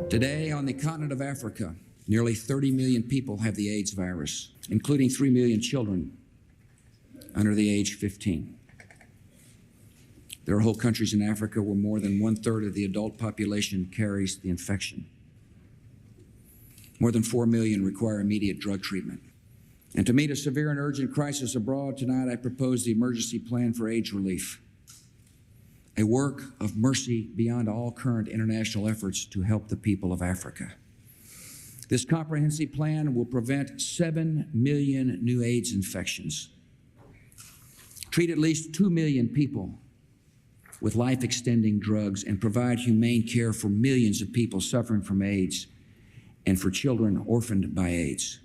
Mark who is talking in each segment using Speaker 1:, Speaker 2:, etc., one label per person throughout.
Speaker 1: Today, on the continent of Africa, nearly 30 million people have the AIDS virus, including 3 million children under the age of 15. There are whole countries in Africa where more than 1/3 of the adult population carries the infection. More than 4 million require immediate drug treatment. And to meet a severe and urgent crisis abroad, tonight I propose the emergency plan for AIDS relief, a work of mercy beyond all current international efforts to help the people of Africa. This comprehensive plan will prevent 7 million new AIDS infections, treat at least 2 million people with life-extending drugs, and provide humane care for millions of people suffering from AIDS and for children orphaned by AIDS.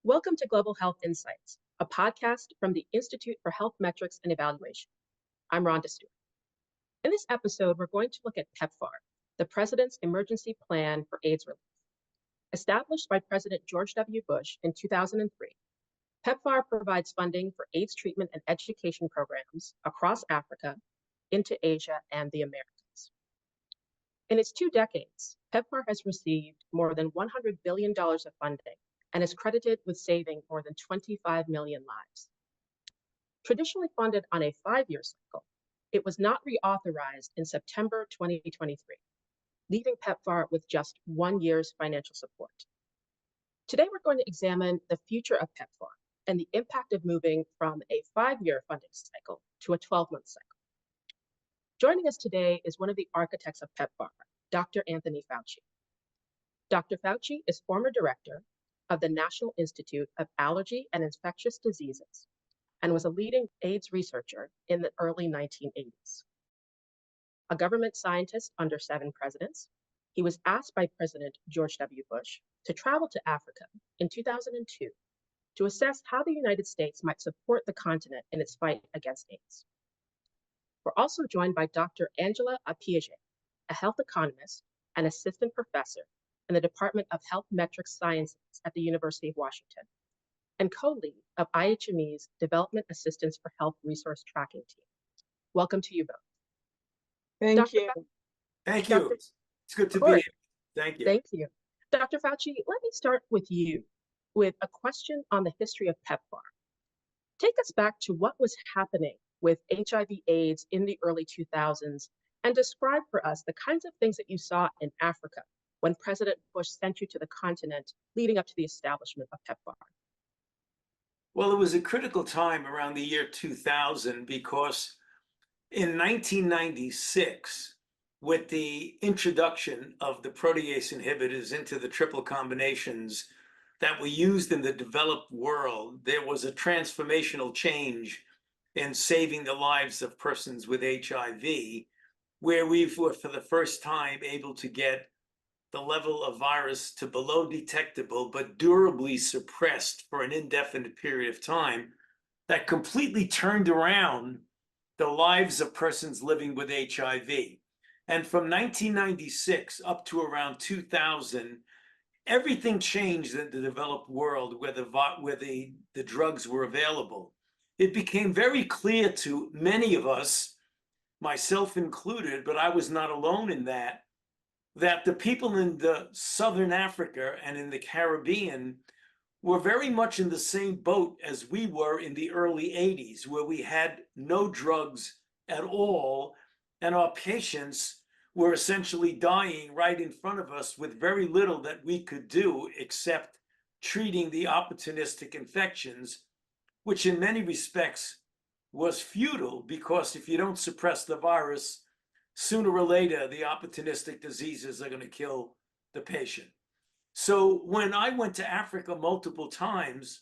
Speaker 2: Welcome to Global Health Insights, a podcast from the Institute for Health Metrics and Evaluation. I'm Rhonda Stewart. In this episode, we're going to look at PEPFAR, the President's Emergency Plan for AIDS Relief. Established by President George W. Bush in 2003, PEPFAR provides funding for AIDS treatment and education programs across Africa, into Asia, and the Americas. In its 2 decades, PEPFAR has received more than $100 billion of funding and is credited with saving more than 25 million lives. Traditionally funded on a 5-year cycle, it was not reauthorized in September 2023, leaving PEPFAR with just 1 year's financial support. Today, we're going to examine the future of PEPFAR and the impact of moving from a 5-year funding cycle to a 12-month cycle. Joining us today is one of the architects of PEPFAR, Dr. Anthony Fauci. Dr. Fauci is former director of the National Institute of Allergy and Infectious Diseases and was a leading AIDS researcher in the early 1980s. A government scientist under 7 presidents, he was asked by President George W. Bush to travel to Africa in 2002 to assess how the United States might support the continent in its fight against AIDS. We're also joined by Dr. Angela Apiaget, a health economist and assistant professor in the Department of Health Metrics Sciences at the University of Washington, and co-lead of IHME's Development Assistance for Health Resource Tracking team. Welcome to you both.
Speaker 3: Thank you.
Speaker 4: Thank you. It's good to be here. Thank you.
Speaker 2: Thank you. Dr. Fauci, let me start with you with a question on the history of PEPFAR. Take us back to what was happening with HIV/AIDS in the early 2000s and describe for us the kinds of things that you saw in Africa when President Bush sent you to the continent leading up to the establishment of PEPFAR.
Speaker 4: Well, it was a critical time around the year 2000 because in 1996, with the introduction of the protease inhibitors into the triple combinations that were used in the developed world, there was a transformational change in saving the lives of persons with HIV, where we were for the first time able to get the level of virus to below detectable, but durably suppressed for an indefinite period of time that completely turned around the lives of persons living with HIV. And from 1996 up to around 2000, everything changed in the developed world where the drugs were available. It became very clear to many of us, myself included, but I was not alone in that the people in the Southern Africa and in the Caribbean were very much in the same boat as we were in the early 80s, where we had no drugs at all, and our patients were essentially dying right in front of us with very little that we could do except treating the opportunistic infections, which in many respects was futile, because if you don't suppress the virus, sooner or later, the opportunistic diseases are going to kill the patient. So when I went to Africa multiple times,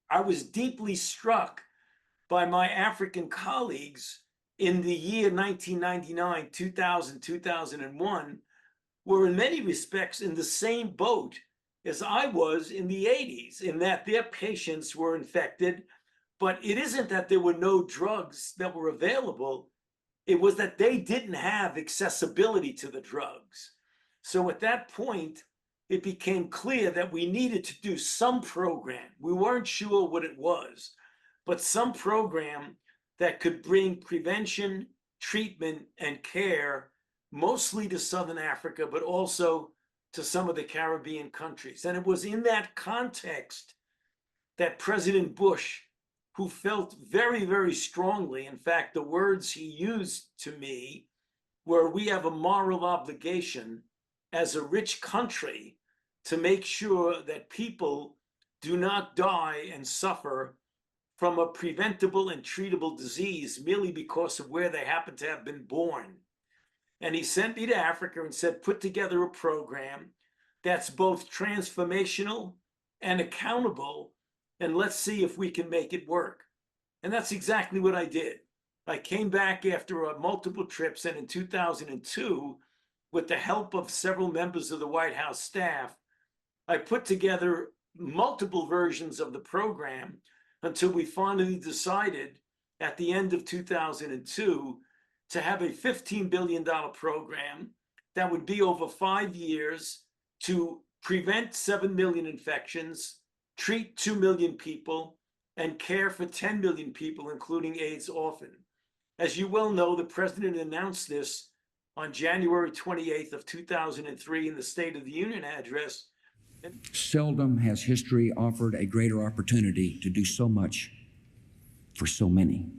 Speaker 4: I was deeply struck by my African colleagues in the year 1999, 2000, 2001, were in many respects in the same boat as I was in the 80s, in that their patients were infected, but it isn't that there were no drugs that were available, it was that they didn't have accessibility to the drugs. So at that point, it became clear that we needed to do some program. We weren't sure what it was, but some program that could bring prevention, treatment, and care mostly to Southern Africa, but also to some of the Caribbean countries. And it was in that context that President Bush, who felt very, very strongly, in fact, the words he used to me were, we have a moral obligation as a rich country to make sure that people do not die and suffer from a preventable and treatable disease merely because of where they happen to have been born. And he sent me to Africa and said, put together a program that's both transformational and accountable, and let's see if we can make it work. And that's exactly what I did. I came back after multiple trips, and in 2002, with the help of several members of the White House staff, I put together multiple versions of the program until we finally decided at the end of 2002 to have a $15 billion program that would be over 5 years to prevent 7 million infections, treat 2 million people, and care for 10 million people, including AIDS orphan. As you well know, the president announced this on January 28th of 2003 in the State of the Union address.
Speaker 1: Seldom has history offered a greater opportunity to do so much for so many.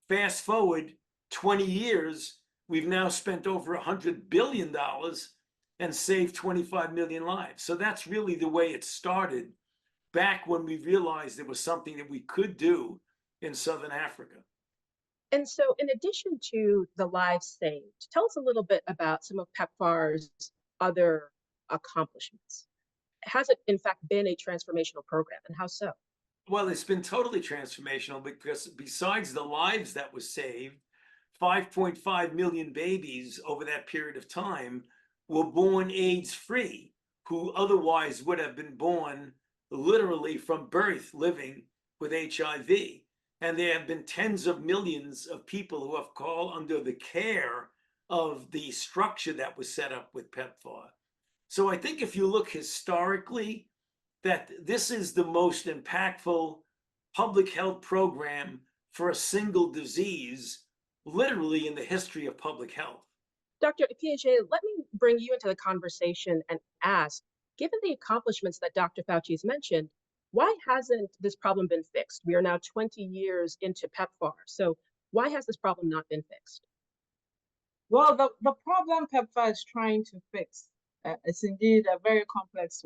Speaker 4: Fast forward 20 years, we've now spent over $100 billion and saved 25 million lives. So that's really the way it started, back when we realized there was something that we could do in Southern Africa.
Speaker 2: And so in addition to the lives saved, tell us a little bit about some of PEPFAR's other accomplishments. Has it in fact been a transformational program, and how so?
Speaker 4: Well, it's been totally transformational because besides the lives that were saved, 5.5 million babies over that period of time were born AIDS-free, who otherwise would have been born literally from birth living with HIV. And there have been tens of millions of people who have called under the care of the structure that was set up with PEPFAR. So I think if you look historically, that this is the most impactful public health program for a single disease, literally in the history of public health.
Speaker 2: Dr. Piaget, let me bring you into the conversation and ask, given the accomplishments that Dr. Fauci has mentioned, why hasn't this problem been fixed? We are now 20 years into PEPFAR. So why has this problem not been fixed?
Speaker 3: Well, the problem PEPFAR is trying to fix is indeed a very complex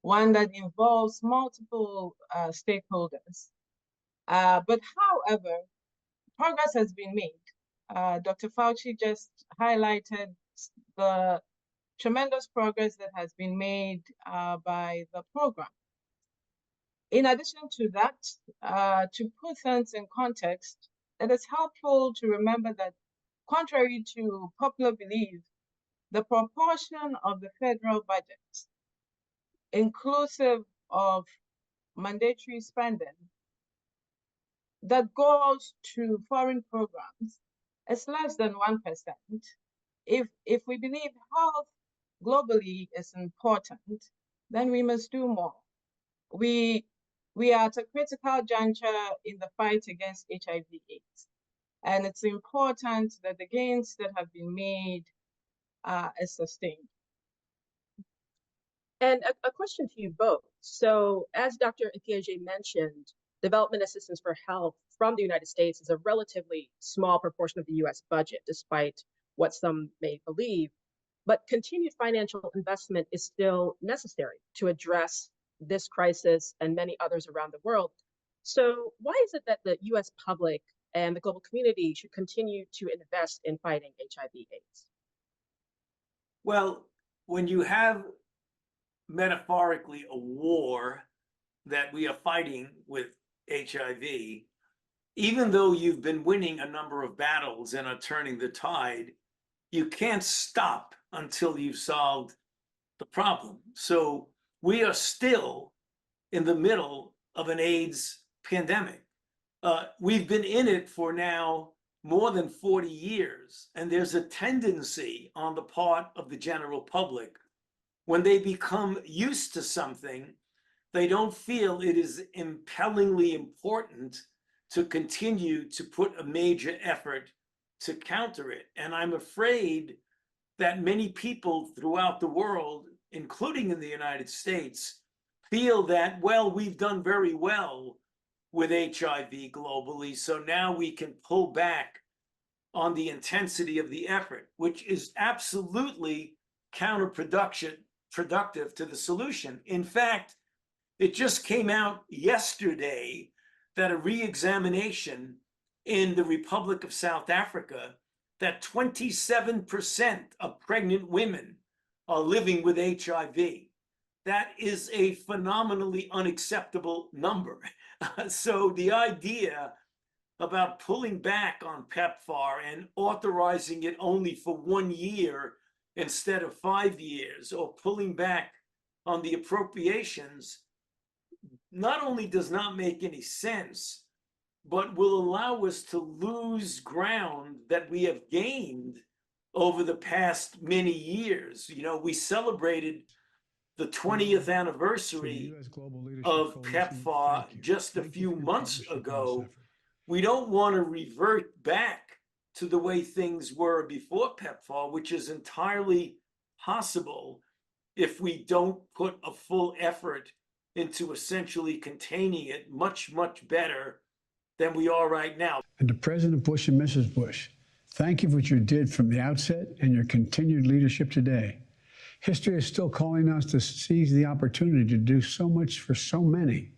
Speaker 3: one that involves multiple stakeholders. But however, progress has been made. Dr. Fauci just highlighted the tremendous progress that has been made by the program. In addition to that, to put things in context, it is helpful to remember that contrary to popular belief, the proportion of the federal budget, inclusive of mandatory spending, that goes to foreign programs is less than 1%. If we believe health globally is important, then we must do more. We are at a critical juncture in the fight against HIV/AIDS. And it's important that the gains that have been made are sustained.
Speaker 2: And a question to you both. So as Dr. Piaget mentioned, development assistance for health from the United States is a relatively small proportion of the US budget, despite what some may believe. But continued financial investment is still necessary to address this crisis and many others around the world. So why is it that the US public and the global community should continue to invest in fighting HIV/AIDS?
Speaker 4: Well, when you have metaphorically a war that we are fighting with HIV, even though you've been winning a number of battles and are turning the tide, you can't stop until you've solved the problem. So we are still in the middle of an AIDS pandemic. We've been in it for now more than 40 years, and there's a tendency on the part of the general public, when they become used to something, they don't feel it is impellingly important to continue to put a major effort to counter it. And I'm afraid that many people throughout the world, including in the United States, feel that, well, we've done very well with HIV globally, so now we can pull back on the intensity of the effort, which is absolutely counterproductive to the solution. In fact, it just came out yesterday that a re-examination in the Republic of South Africa that 27% of pregnant women are living with HIV. That is a phenomenally unacceptable number. So the idea about pulling back on PEPFAR and authorizing it only for 1 year instead of 5 years, or pulling back on the appropriations, not only does not make any sense, but will allow us to lose ground that we have gained over the past many years. You know, we celebrated the 20th anniversary of PEPFAR just a few months ago. We don't want to revert back to the way things were before PEPFAR, which is entirely possible if we don't put a full effort into essentially containing it much, much better than we are right now.
Speaker 5: And to President Bush and Mrs. Bush, thank you for what you did from the outset and your continued leadership today. History is still calling us to seize the opportunity to do so much for so many.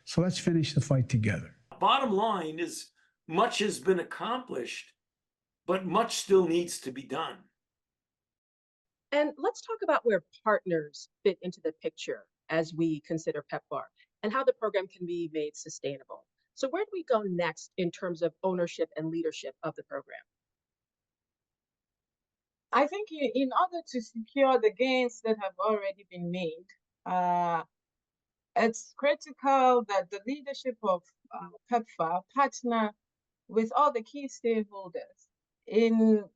Speaker 5: So let's finish the fight together.
Speaker 4: Bottom line is, much has been accomplished, but much still needs to be done.
Speaker 2: And let's talk about where partners fit into the picture as we consider PEPFAR and how the program can be made sustainable. So where do we go next in terms of ownership and leadership of the program?
Speaker 3: I think in order to secure the gains that have already been made, it's critical that the leadership of PEPFAR partner with all the key stakeholders in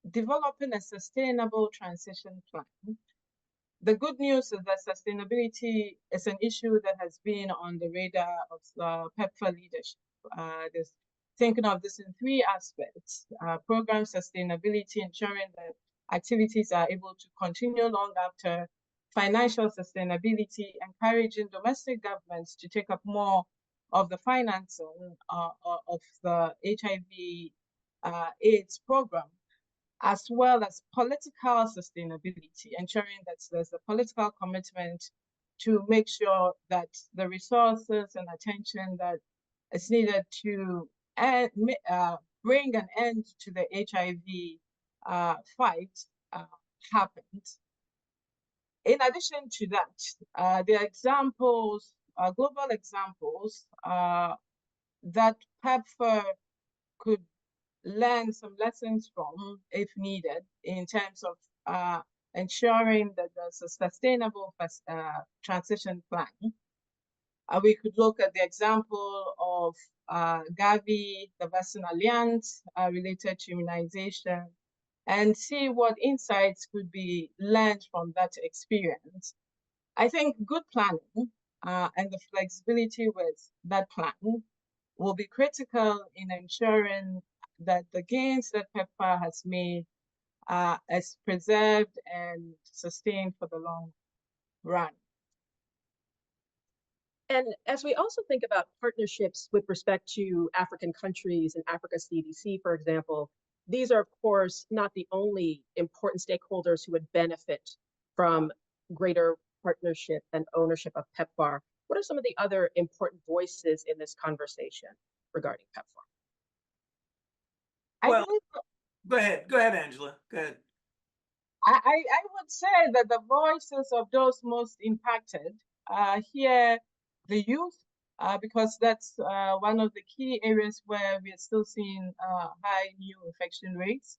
Speaker 3: developing a sustainable transition plan. The good news is that sustainability is an issue that has been on the radar of the PEPFAR leadership. There's thinking of this in 3 aspects: program sustainability, ensuring that activities are able to continue long after; financial sustainability, encouraging domestic governments to take up more of the financing of the HIV/AIDS program; as well as political sustainability, ensuring that there's a political commitment to make sure that the resources and attention that is needed to bring an end to the HIV fight happens. In addition to that, there are examples, global examples, that PEPFAR could learn some lessons from, if needed, in terms of ensuring that there's a sustainable transition plan. We could look at the example of Gavi, the Vaccine Alliance, related to immunization, and see what insights could be learned from that experience. I think good planning and the flexibility with that plan will be critical in ensuring that the gains that PEPFAR has made is preserved and sustained for the long run.
Speaker 2: And as we also think about partnerships with respect to African countries and Africa CDC, for example, these are, of course, not the only important stakeholders who would benefit from greater partnership and ownership of PEPFAR. What are some of the other important voices in this conversation regarding PEPFAR?
Speaker 4: Well, go ahead, Angela, go ahead.
Speaker 3: I would say that the voices of those most impacted here, the youth, because that's one of the key areas where we are still seeing high new infection rates.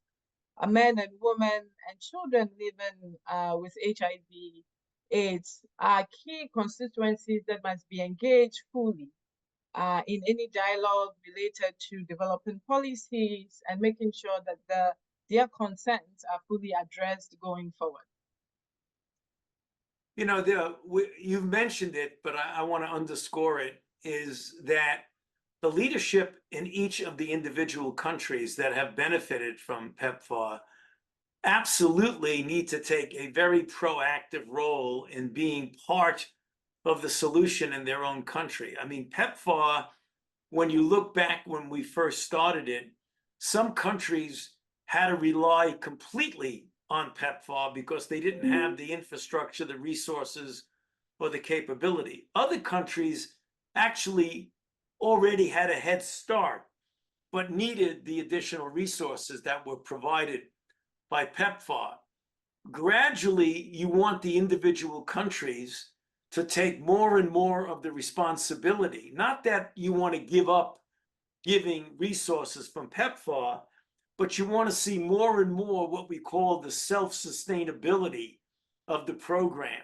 Speaker 3: Men and women and children living with HIV/AIDS are key constituencies that must be engaged fully in any dialogue related to developing policies and making sure that their concerns are fully addressed going forward.
Speaker 4: You know, you've mentioned it, but I want to underscore it, is that the leadership in each of the individual countries that have benefited from PEPFAR absolutely need to take a very proactive role in being part of the solution in their own country. I mean, PEPFAR, when you look back when we first started it, some countries had to rely completely on PEPFAR because they didn't have the infrastructure, the resources, or the capability. Other countries actually already had a head start, but needed the additional resources that were provided by PEPFAR. Gradually, you want the individual countries to take more and more of the responsibility. Not that you want to give up giving resources from PEPFAR, but you want to see more and more what we call the self-sustainability of the program.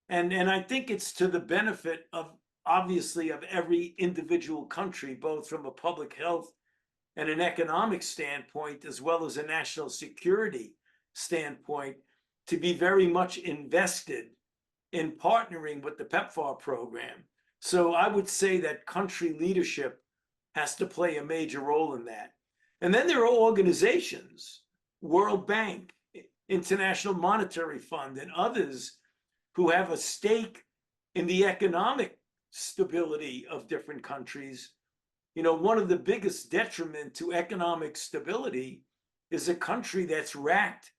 Speaker 4: And I think it's to the benefit of, obviously, of every individual country, both from a public health and an economic standpoint, as well as a national security standpoint, to be very much invested in partnering with the PEPFAR program. So I would say that country leadership has to play a major role in that. And then there are organizations, World Bank, International Monetary Fund, and others who have a stake in the economic stability of different countries. You know, one of the biggest detriment to economic stability is a country that's racked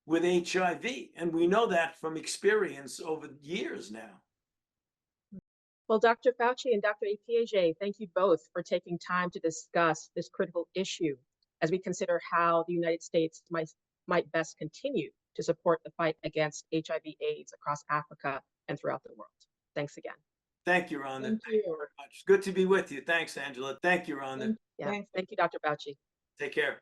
Speaker 4: with HIV. And we know that from experience over years now.
Speaker 2: Well, Dr. Fauci and Dr. Piaget, thank you both for taking time to discuss this critical issue as we consider how the United States might best continue to support the fight against HIV/AIDS across Africa and throughout the world. Thanks again.
Speaker 4: Thank you, Rhonda.
Speaker 3: Thank
Speaker 4: Thank you
Speaker 3: you.
Speaker 4: very much. Good to be with you. Thanks, Angela. Thank you, Rhonda.
Speaker 2: Yeah,
Speaker 3: Thanks.
Speaker 2: thank you, Dr. Fauci.
Speaker 4: Take care.